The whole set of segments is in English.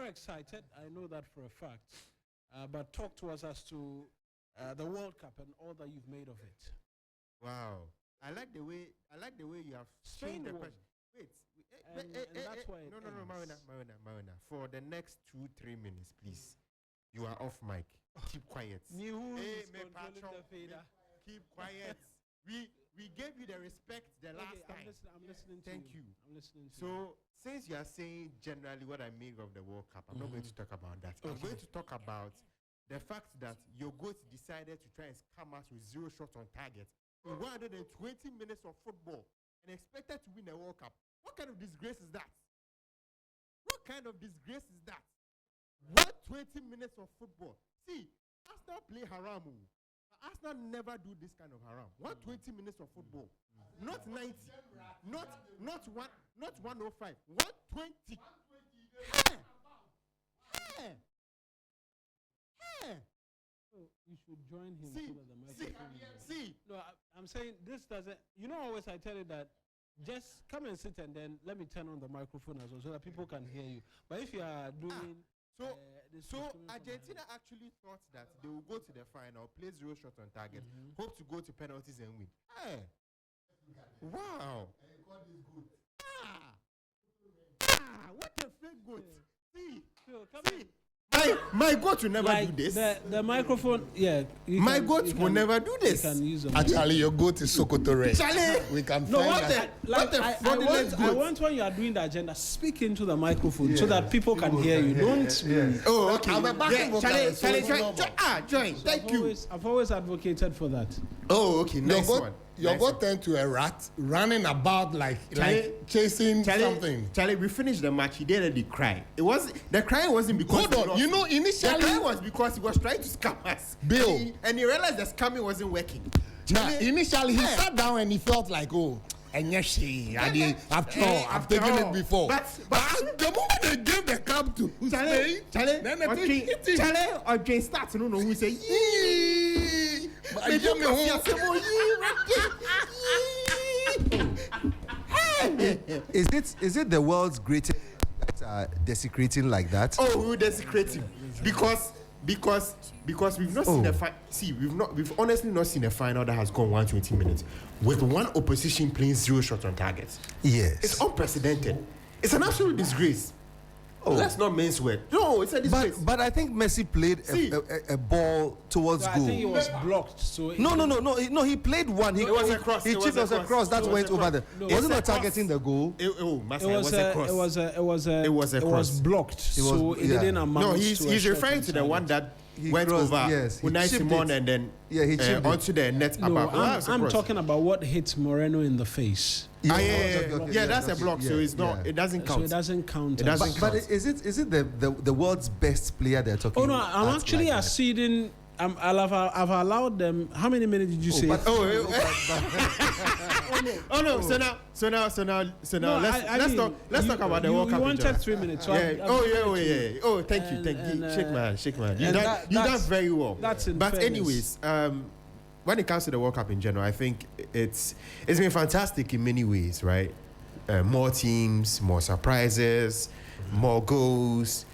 excited. I know that for a fact. But talk to us as to the World Cup and all that you've made of it. Wow. I like the way you have Spain changed the won. question. Wait. And that's why it Marina. For the next 2-3 minutes, please. You are off mic. Keep quiet. Who's me controlling patron, the fader? Keep quiet. We gave you the respect the last time. I'm listening to Thank you. I'm listening to you. So, since you are saying generally what I make of the World Cup, I'm not going to talk about that. I'm going to talk about the fact that your goat decided to try and scam us with 0 shots on target in 120 minutes of football and expected to win a World Cup. What kind of disgrace is that? What kind of disgrace is that? 120 minutes of football. See, Arsenal play haram. Arsenal never do this kind of haram. 120 minutes of football. Not 90. Not 105. 120. You should join him so that the microphone. See. No, I'm saying this doesn't. You know, always I tell you that just come and sit and then let me turn on the microphone as well so that people can hear you. But if you are doing. So Argentina actually thought that they will go to the final, play 0 shots on target, hope to go to penalties and win. Hey. Wow. What a fake goat. See. My goat will never do this. The microphone, my goat will never do this. Actually, your goat is Sokoto Red. Charlie, we can no, find that. I want when you are doing the agenda, speak into the microphone so that people can hear you. Don't. Oh, okay. I'm a backing vocalist, Charlie, so join. Thank you. I've always advocated for that. Oh, okay. Nice one. Your goat turned to a rat running about like chasing something. Charlie, we finished the match. He didn't cry. The crying wasn't because. Hold on. You know, initially the crying was because he was trying to scam us. Bill, and he realized the scamming wasn't working. Initially he sat down and he felt like, oh. And yes, I've taken it before. But the moment they gave the cup to Charlie, Charlie starts to know who say, Is it the world's greatest desecrating like that? Oh, we will desecrate him because we've not seen we've honestly not seen a final that has gone 120 minutes with one opposition playing 0 shots on target. Yes, it's unprecedented. It's an absolute disgrace. Oh, let's not mince words. No, it's a disgrace. But I think Messi played a ball towards goal. I think it was blocked. So no. He played one. It was a cross. He chipped us across. That went over there. Wasn't it targeting the goal? It was a cross. It was blocked. So it didn't amount. No, he's referring to the one that went over. Yes, Unai Simon and then he chipped onto the net. I'm talking about what hit Moreno in the face. That's a block. So it's not. It doesn't count. So it doesn't count. But is it the world's best player they're talking? Oh no, I'm actually acceding. I've allowed them. How many minutes did you say? So now, let's talk about the World Cup. You wanted 3 minutes. So Oh, thank you. Shake man. You done very well. That's in But fairness. anyways, when it comes to the World Cup in general, I think it's been fantastic in many ways, right? More teams, more surprises, more goals,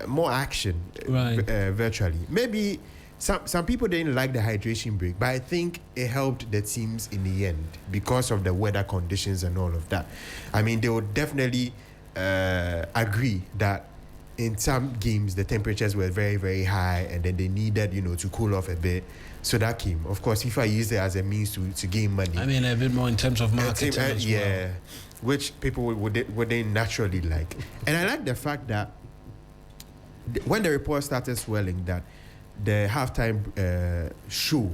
more action, virtually. Maybe some people didn't like the hydration break, but I think it helped the teams in the end because of the weather conditions and all of that. I mean, they would definitely agree that in some games the temperatures were very, very high, and then they needed, to cool off a bit. So that came. Of course, FIFA used it as a means to gain money. I mean, a bit more in terms of marketing as well. Which people wouldn't naturally like. And I like the fact that when the report started swelling that the halftime show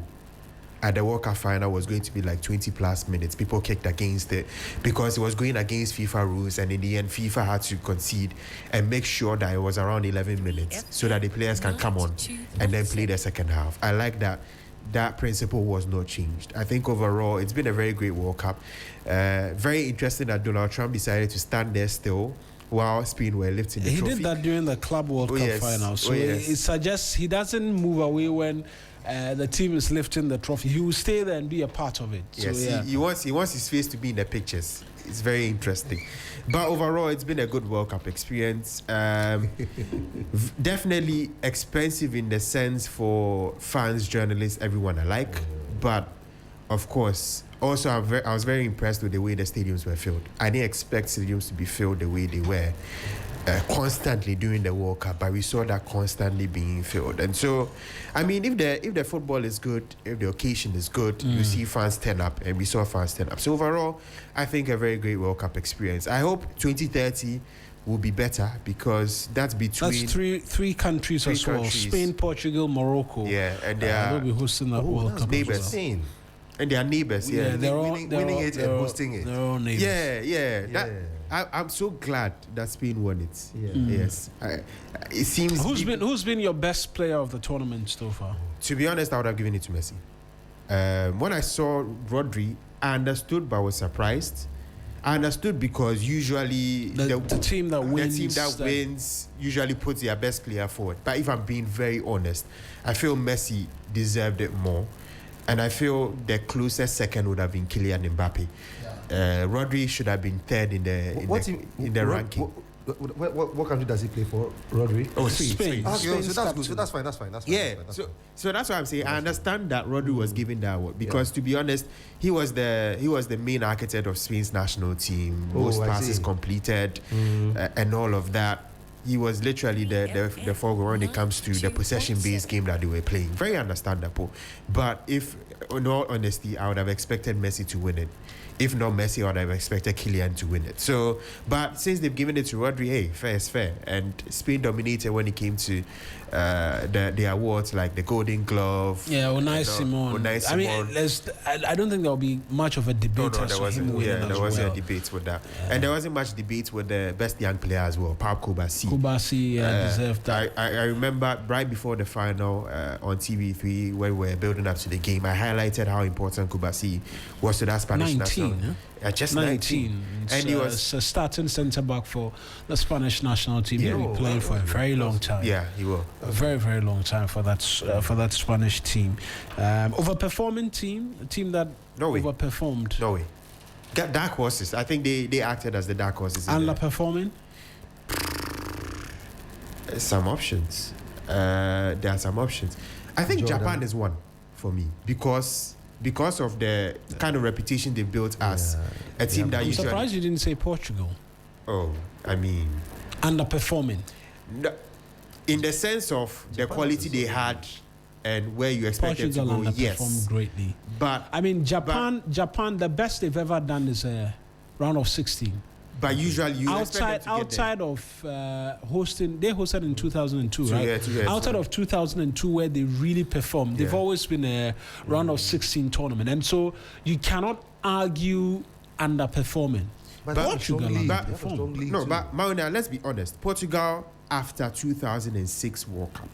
at the World Cup final was going to be like 20 plus minutes, people kicked against it because it was going against FIFA rules, and in the end FIFA had to concede and make sure that it was around 11 minutes so that the players can come on and then play the second half. I like that principle was not changed. I think overall it's been a very great World Cup. Very interesting that Donald Trump decided to stand there still while Spain were lifting the trophy. He did that during the Club World Cup final. So it suggests he doesn't move away when the team is lifting the trophy. He will stay there and be a part of it. Yes, so, he wants his face to be in the pictures. It's very interesting. But overall, it's been a good World Cup experience. Definitely expensive in the sense for fans, journalists, everyone alike. But of course, also I was very impressed with the way the stadiums were filled. I didn't expect stadiums to be filled the way they were constantly during the World Cup, but we saw that constantly being filled. And so, I mean, if the football is good, if the occasion is good, you see fans turn up, and we saw fans turn up. So overall, I think a very great World Cup experience. I hope 2030 will be better, because that's between three countries as well: Spain, Portugal, Morocco. Yeah, and they are will be hosting that World Cup. Neighbors. And they are neighbors. Yeah, they're winning it and hosting it. They're all neighbors. Yeah. I'm so glad that Spain won it. Yeah. Yes. It seems. Who's been your best player of the tournament so far? To be honest, I would have given it to Messi. When I saw Rodri, I understood, but I was surprised. I understood because usually the team that wins usually puts their best player forward. But if I'm being very honest, I feel Messi deserved it more. And I feel the closest second would have been Kylian Mbappe. Rodri should have been third in the ranking. What country does he play for, Rodri? Oh, Spain. Okay, so that's good. So that's fine. So that's why I'm saying I understand that Rodri was given that award, because to be honest, he was the main architect of Spain's national team. Most passes completed, and all of that. He was literally the foreground when it comes to the possession-based game that they were playing. Very understandable. But if, in all honesty, I would have expected Messi to win it. If not Messi, I would have expected Kylian to win it. So, but since they've given it to Rodri, hey, fair is fair. And Spain dominated when it came to the awards like the Golden Glove. Yeah, Unai Simon. I mean, I don't think there will be much of a debate. No, there wasn't. There wasn't a debate with that, and there wasn't much debate with the best young player as well, Pau Kubasi. Kubasi deserved that. I remember right before the final on TV3 when we were building up to the game, I highlighted how important Kubasi was to that Spanish national. Just 19. And he was a starting centre back for the Spanish national team. He'll be playing for a very long time. Yeah, he will. A very, very long time for that Spanish team. Overperforming team, a team that overperformed. No way. Dark horses. I think they acted as the dark horses. Underperforming? Some options. There are some options. I think Japan is one for me because of the kind of reputation they built as a team that usually... I'm surprised you didn't say Portugal. Oh, I mean... Underperforming. No, in the sense of the quality they had and where you expected to go, underperformed greatly. But I mean, Japan, the best they've ever done is a round of 16. But usually you outside of hosting, they hosted in 2002, right? Outside of 2002, where they really performed, they've always been a round of 16 tournament, and so you cannot argue underperforming. But Portugal underperformed. No, but Mauna, let's be honest. Portugal, after 2006 World Cup,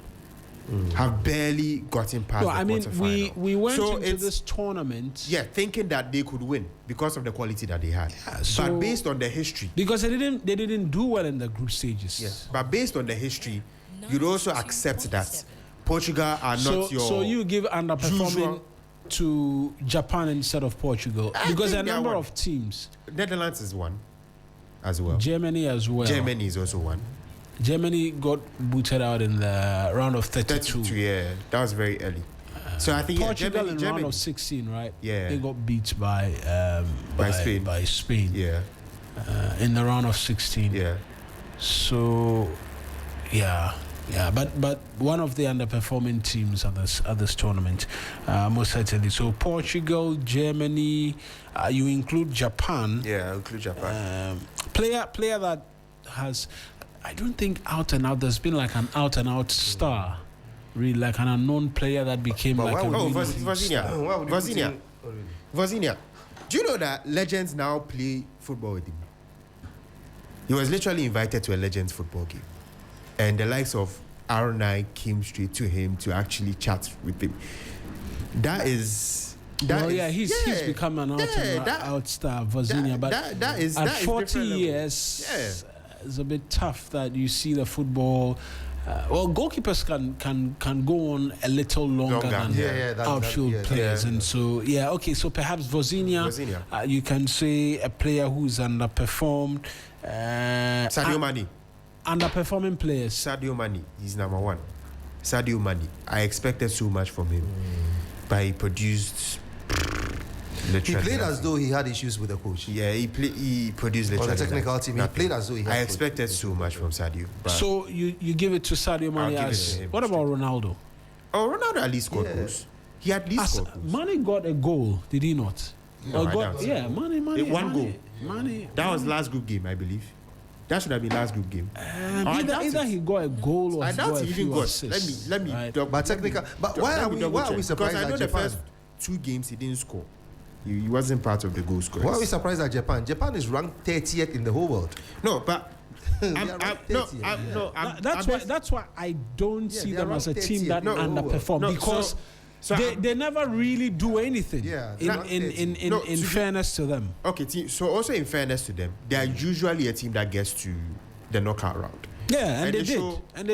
have barely gotten past the quarterfinal. we went into this tournament thinking that they could win because of the quality that they had. But based on the history, because they didn't do well in the group stages. Yes, but based on the history, you'd also accept that Portugal are not your... So you give underperforming to Japan instead of Portugal, because there are a number of teams. Netherlands is one as well. Germany as well. Germany is also one. Germany got booted out in the round of 32. Yeah, that was very early. So I think Portugal in round of 16, right? Yeah, they got beat by Spain. By Spain. Yeah, in the round of 16. Yeah. So, but one of the underperforming teams at this tournament, most certainly. So Portugal, Germany. You include Japan. Yeah, I include Japan. Player that has. I don't think there's been like an out and out star, really like an unknown player that became like a Vozinha. Do you know that legends now play football with him? He was literally invited to a Legends football game, and the likes of R9 came straight to him to actually chat with him. He's become an out star, Vozinha. But at 40 years. it's a bit tough that you see the football. Well, goalkeepers can go on a little longer than outfield players, and so so perhaps Vozinha. You can say a player who's underperformed. Sadio Mane. Underperforming players. Sadio Mane, he's number one. Sadio Mane, I expected so much from him, but he produced. He played as though he had issues with the coach. Yeah, he produced on the technical team. He played as though he had. I expected so much from Sadio. So you give it to Sadio Mane. What about Ronaldo? Oh, Ronaldo at least scored goals. He at least scored goals. Mane got a goal, did he not? No, Mane. One goal. Mane. That was last group game, I believe. That should have been last group game. Either he got a goal or I he doubt got a he even few got. assists. Let me. Right. But technical. But why are we surprised because I know that the Japan? first 2 games he didn't score. He wasn't part of the goal scorers. Why are we surprised at Japan? Japan is ranked 30th in the whole world. No, but that's why I don't see them as a team that underperform because they never really do anything. Yeah, in fairness to them. Okay, so also in fairness to them, they are usually a team that gets to the knockout round. Yeah, and they did. And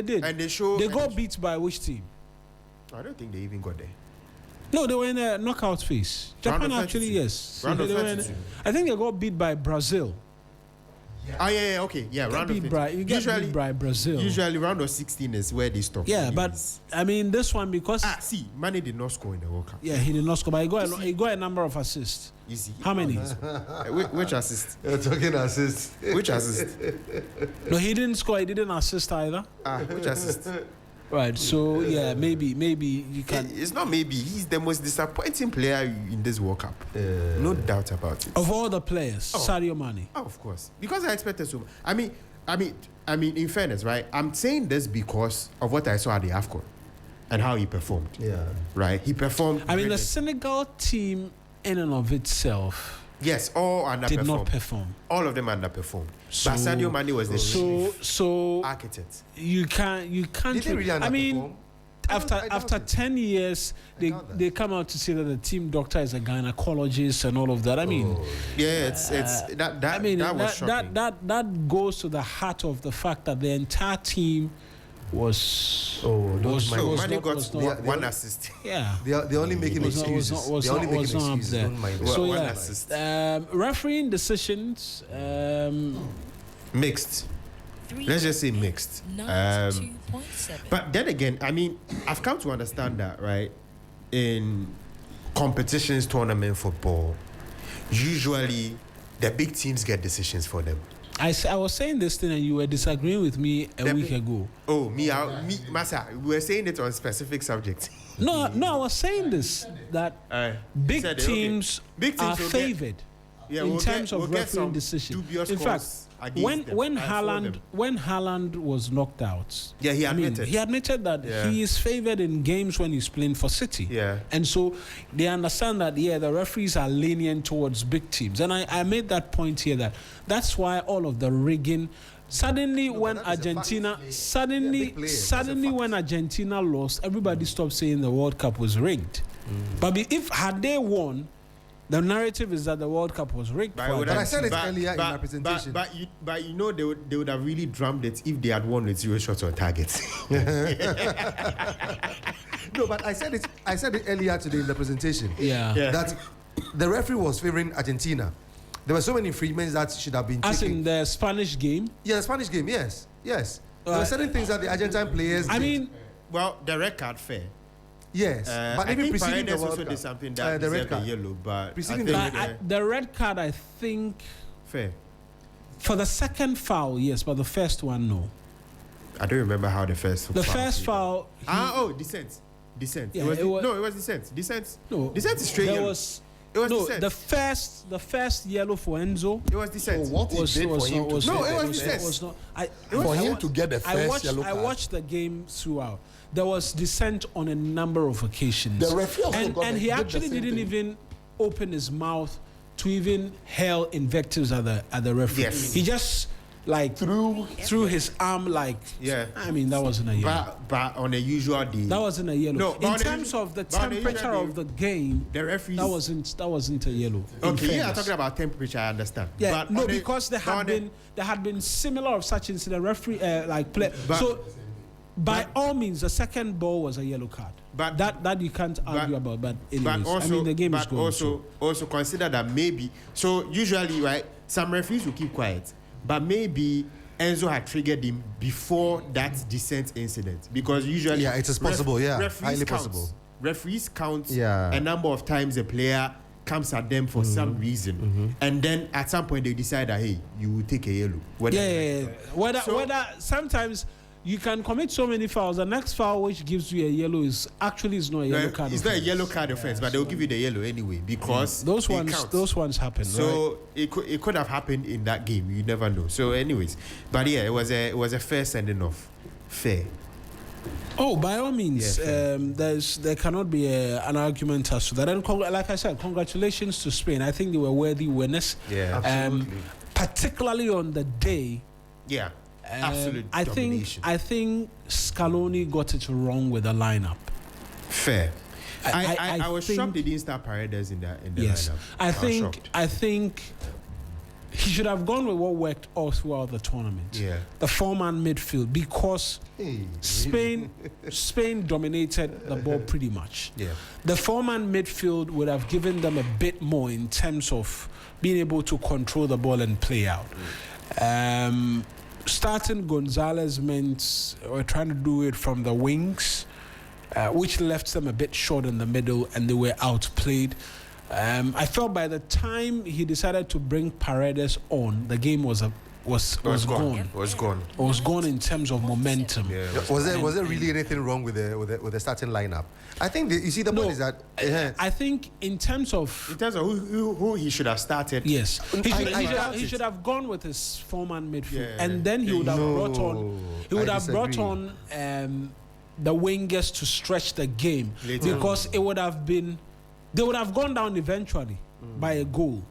they got beat by which team? I don't think they even got there. No, they were in a knockout phase. Japan actually, yes. Round of 32. I think they got beat by Brazil. Okay. Round of 32. You get beat by Brazil. Usually round of 16 is where they stop. Yeah, but I mean this one because Mane did not score in the World Cup. Yeah, he did not score, but he got a number of assists. How many? Which assist? You're talking assist. Which assist? No, he didn't score. He didn't assist either. Which assist? Right, so maybe you can. It's not maybe. He's the most disappointing player in this World Cup. No doubt about it. Of all the players, Sadio Mane. Oh, of course, because I expected so much. I mean, in fairness, right? I'm saying this because of what I saw at the AFCON and how he performed. Yeah. Right, he performed. I mean, the Senegal team in and of itself. Yes, all underperformed. Did not perform. All of them underperformed. But Sadio Mane was the architect. You can't. Did they really underperform? I mean, after 10 years, they come out to say that the team doctor is a gynecologist and all of that. I mean, that was shocking. That goes to the heart of the fact that the entire team was Mane got one assist. Yeah, they're only making excuses. They're only making excuses. Don't mind them. So one assist. Refereeing decisions mixed. Let's just say mixed. But then again, I mean, I've come to understand that, right? In competitions, tournament football, usually the big teams get decisions for them. I was saying this thing and you were disagreeing with me a week ago. Oh, Masa, we were saying it on specific subjects. No, I was saying this, that big teams are favored in terms of refereeing decisions. In fact, when Haaland was knocked out, he admitted that he is favored in games when he's playing for City. Yeah. And so they understand that the referees are lenient towards big teams. And I made that point here that's why all of the rigging suddenly when Argentina lost, everybody stopped saying the World Cup was rigged. But had they won, the narrative is that the World Cup was rigged. But I said it earlier in my presentation. But you know they would have really drummed it if they had won with 0 shots on target. No, but I said it earlier today in the presentation. Yeah. That the referee was favoring Argentina. There were so many infringements that should have been taken. As in the Spanish game? Yeah, the Spanish game, yes. There were certain things that the Argentine players did. Well, the red card fair. Yes, but even preceding the World also Cup, did something that the red card, yellow, but preceding the red card, I think fair for the second foul, yes, but the first one, no. I don't remember how the first. The first foul. Descent. Yeah, it was descent. Descent. No, descent is straight yellow. It was descent. The first yellow for Enzo. It was descent. So what he did for him to it was descent. For him to get the first yellow card. I watched the game throughout. There was dissent on a number of occasions. The referee also and he actually didn't even open his mouth to even hail invectives at the referee. Yes. He just like through his arm, like I mean that wasn't a yellow. But on a usual day, that wasn't a yellow. No, in terms of the temperature of the game, the referees that wasn't a yellow. Okay, yeah, talking about temperature, I understand. Yeah, but because there had been similar of such incident. Referee play. So by all means, the second ball was a yellow card. But that you can't argue about. But anyways, I mean the game is going. Also consider that maybe. So usually, right, some referees will keep quiet, but maybe Enzo had triggered him before that descent incident, because usually it is possible. Highly possible. Referees count a number of times a player comes at them for some reason, and then at some point they decide that hey, you will take a yellow. Whether sometimes you can commit so many fouls. The next foul which gives you a yellow is not a yellow card. It's not a yellow card offense, but they'll give you the yellow anyway because those ones happen. So it could have happened in that game. You never know. So anyways, but yeah, it was a fair sending off. Fair. Oh, by all means, there cannot be an argument as to that. And like I said, congratulations to Spain. I think they were worthy winners. Yeah, absolutely. Particularly on the day. Yeah. Absolute domination. I think Scaloni got it wrong with the lineup. Fair. I was shocked they didn't start Paredes in the lineup. I think he should have gone with what worked all throughout the tournament. Yeah. The 4-man midfield, because Spain dominated the ball pretty much. Yeah. The 4-man midfield would have given them a bit more in terms of being able to control the ball and play out. Starting Gonzalez meant we're trying to do it from the wings, which left them a bit short in the middle, and they were outplayed. I felt by the time he decided to bring Paredes on, the game was gone. It was gone in terms of momentum. Yeah, was there really anything wrong with the starting lineup? I think the point is that I think in terms of who he should have started. Yes, he should have gone with his 4-man midfield, and then he would have brought on the wingers to stretch the game because they would have gone down eventually by a goal.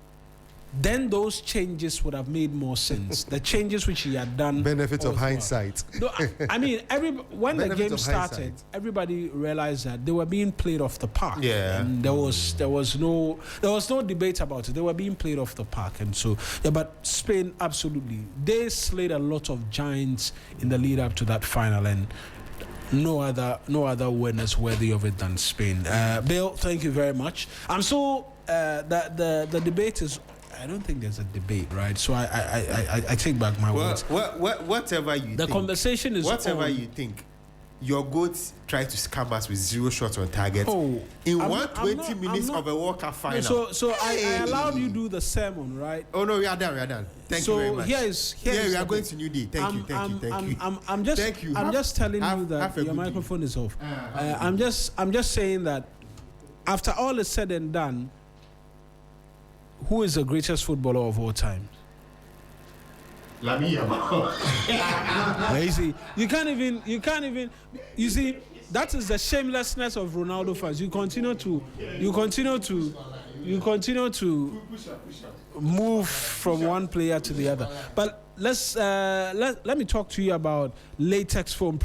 Then those changes would have made more sense. The changes which he had done. Benefits of hindsight. No, I mean, when the game started, everybody realized that they were being played off the park. Yeah. And there was no debate about it. They were being played off the park, and so but Spain absolutely, they slayed a lot of giants in the lead up to that final, and no other winners worthy of it than Spain. Bill, thank you very much. I'm so the debate is. I don't think there's a debate, right? So I take back my words. Whatever you think. The conversation is whatever you think. Your goats try to scam us with 0 shots on target in 120 minutes of a World Cup final. So I allowed you to do the sermon, right? Oh no, we are done. Thank you very much. Here we are going to New Day. Thank you. I'm just telling you that your microphone is off. I'm just saying that after all is said and done, who is the greatest footballer of all time? Lamine Yamal. You can't even. You see, that is the shamelessness of Ronaldo fans. You continue to move from one player to the other. But let me talk to you about latex foam.